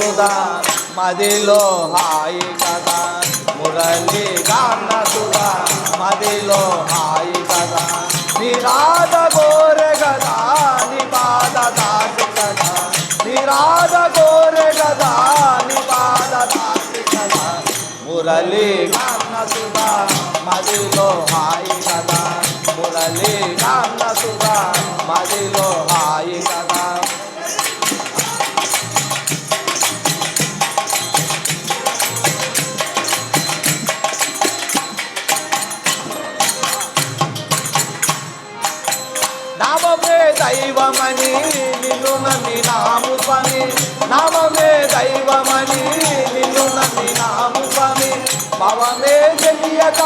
సుధా మదిలో హాయి కదా మురళి గాన సుధా మదిలో హాయి కదా నిరాధ గోరె గదా నిపాద దాసి కదా నిరాధ గోరె గదా నిపాద దాసి కదా మురళి గాన సుధా మదిలో హాయి కదా మురళి గాన సుధా మదిలో హాయి కదా నామమే దైవమని నిన్ను నమ్మి నాము స్వామి నామమే దైవమని నిన్ను నమ్మి నాము స్వామి పవమే తెలియక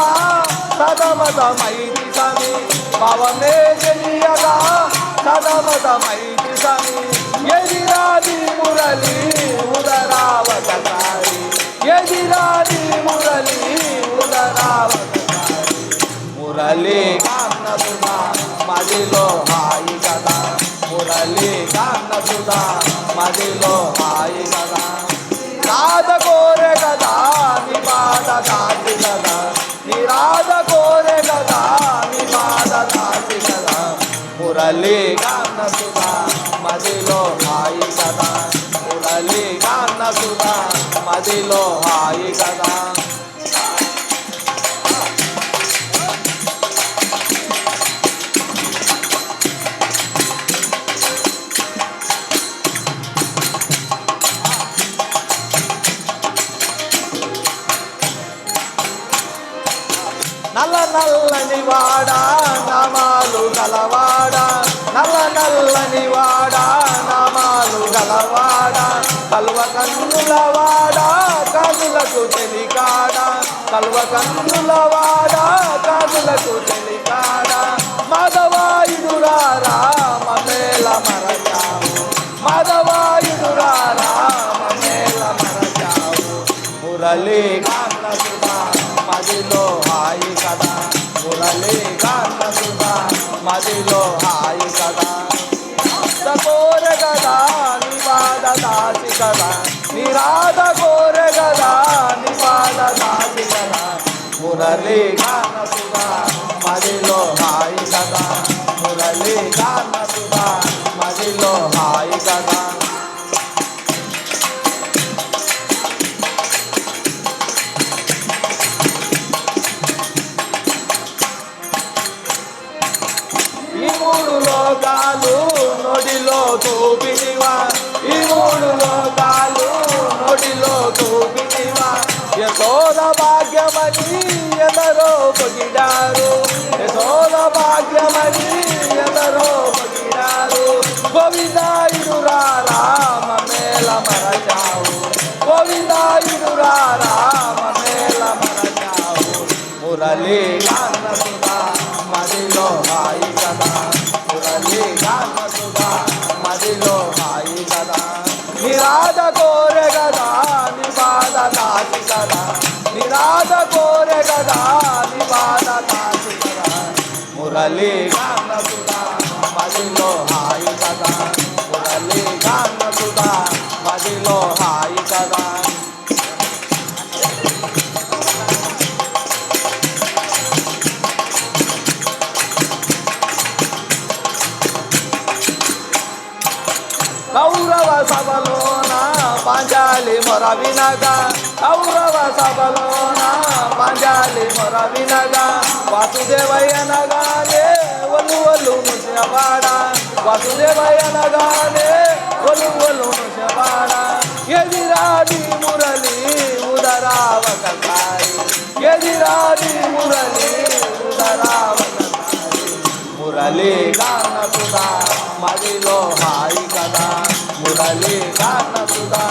సదమతమైతి స్వామి పవమే తెలియక సదమతమైతి స్వామి ఎదిరాది మురళి ఉదరావతారి ఎదిరాది మురళి ఉదరావతారి మురళి గాన సుధా మదిలో హాయి కదా మురళి గాన సుధా మదిలో హాయి కదా రాధ కోరె కదా నిపాద దాసి కదా నిరాధ కోరె కదా నిపాద దాసి కదా మురళి గాన సుధా మదిలో హాయి కదా మురళి గాన సుధా మదిలో హాయి కదా నల్ల నల్లని వాడా నామాలు గలవాడా నల్ల నల్లని వాడా నామాలు గలవాడా కల్వ కన్నుల వాడా కాదులకు తెలికాడా కల్వ కన్నుల వాడా కాదులకు తెలికాడా మాధవాయుడురా మమేల మరచావు మాధవాయుడురా మమేల మరచావు మురళి గాన సుధా మదిలో హాయి కదా మురళి గాన సుధా మదిలో హాయి కదా కోరె కదా నిపాద దాసి కదా నిరాధ కోరె కదా నిపాద దాసి కదా మురళి గాన సుధా మదిలో హాయి కదా మురళి గాన సుధా మదిలో హాయి కదా ఈ మూడు లోకాలు నొడిలో చూపినివా ఈ మూడు లోకాలు నొడిలో చూపినివా యశోద భాగ్యమని ఎందరో పొగిడారు యశోద భాగ్యమని ఎందరో పొగిడారు గోవిందాయుడురా మమేల మరచావు గోవిందాయుడురా మమేల మరచావు మురళి గాన సుధా మదిలో హాయి కదా మురళి గాన సుధా మదిలో హాయి కదా నిరాధ కోరె కదా నిపాద దాసి కదా నిరాధ కోరె కదా నిపాద దాసి కదా మురళి గాన సుధా మదిలో హాయి కదా మురళి గాన సుధా మదిలో హాయి కదా కౌరవ సభలోన పాంచాలి మొర వినగా కౌరవ సభలోన పాంచాలి మొర వినగా వాసుదేవయ్యనగానే ఒలు ఒలు ముసవాడ వాసుదేవయ్యనగానే ఒలు ఒలు ముసవాడ ఎదిరాది మురళి ఉదరావతారి ఎదిరాది మురళి ఉదరావతారి మురళి గాన సుధా మదిలో హాయి కదా మురళి గాన సుధా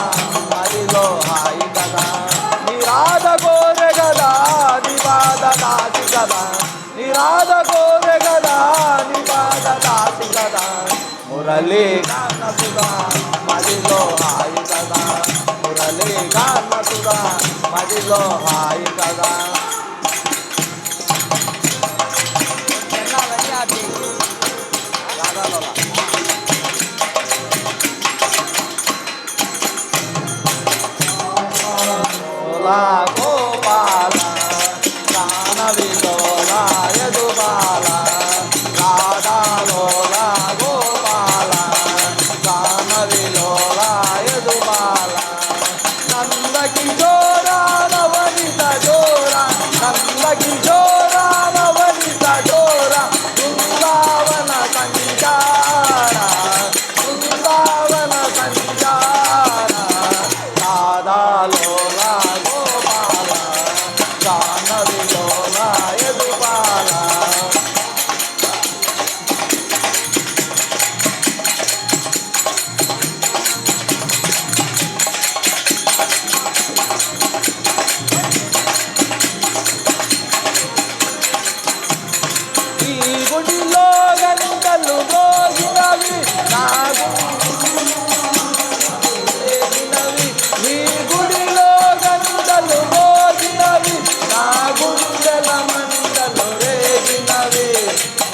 మదిలో హాయి కదా నిరాధ కోరె కదా నిపాద దాసి కదా నిరాధ కోరె కదా నిపాద దాసి కదా మురళి గాన సుధా మదిలో హాయి కదా మురళి గాన సుధా మదిలో హాయి కదా గోపాల గాన విలోల యదుబాల రాధాలోల గోపాల గాన విలోల యదుబాల నంద కిశోర నవనిత జోర నంద కిశోర నవనిత జోర బృందావన సంచార బృందావన సంచార రాధాలోల గోపాల గాన విలోల యదుబాల ఈ గుడిలో గంటలు మోగినవి నా గుండెలవి ఈ గుడిలో గంటలు మోగినవి నా గుండెల మంటలు రేగినవి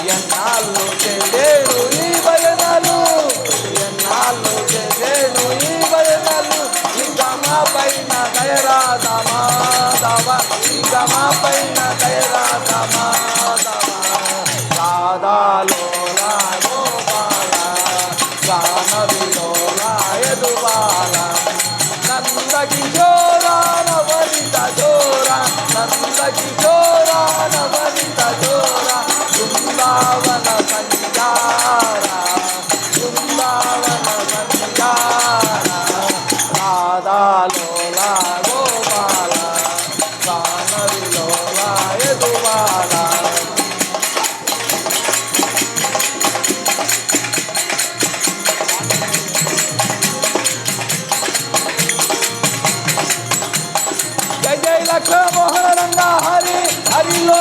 ఎన్నాళ్ళు చేసేను ఈ భజనలు ఎన్నాళ్ళు చేసేను ఈ భజనలు ఇక మా పైన దయరాధ మాధవ ఇక మా పైన దయరాధ మాధవ రాధాలోల గోపాల గాన విలోల యదుబాల నంద కిశోర నవనిత జోర నంద కిశోర నవనిత జోర బృందావన సంచార బృందావన సంచార రాధాలోల గోపాల గాన విలోల యదుబాల జయ జయ లక్ష్మ మోహన రంగా హరి హరిలో